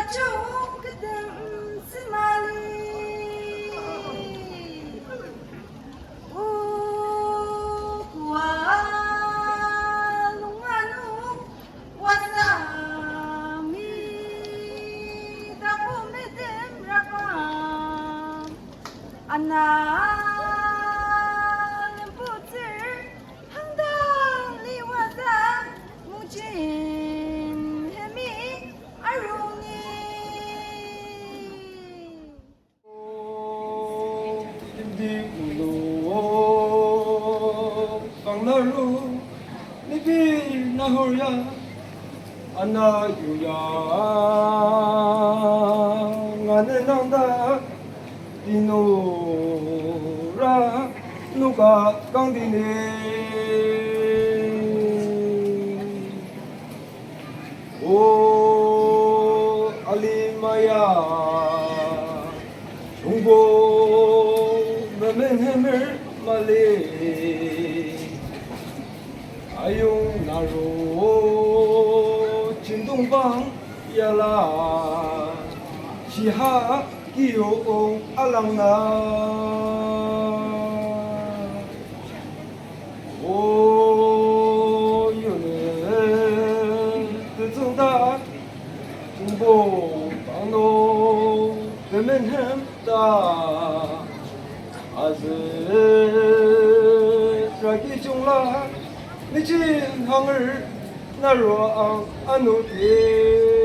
나죠 그땐 스마리 우구아 롱아누 와사미 다보메뎀 라밤 안나 Banglaru, Nibi Nahoria, Anayuya, Nananda, Dinora, Nuka Gandine. Oh, Alimaya, Chungbo, Memenhemer, Malay. Ayung naro Cindongbang ialah Siha kiyo alangna Oh yune Tezungda Jumbo Bangno Bemenhem da Aze Ragi Jungla 미친 항을 나로 안우게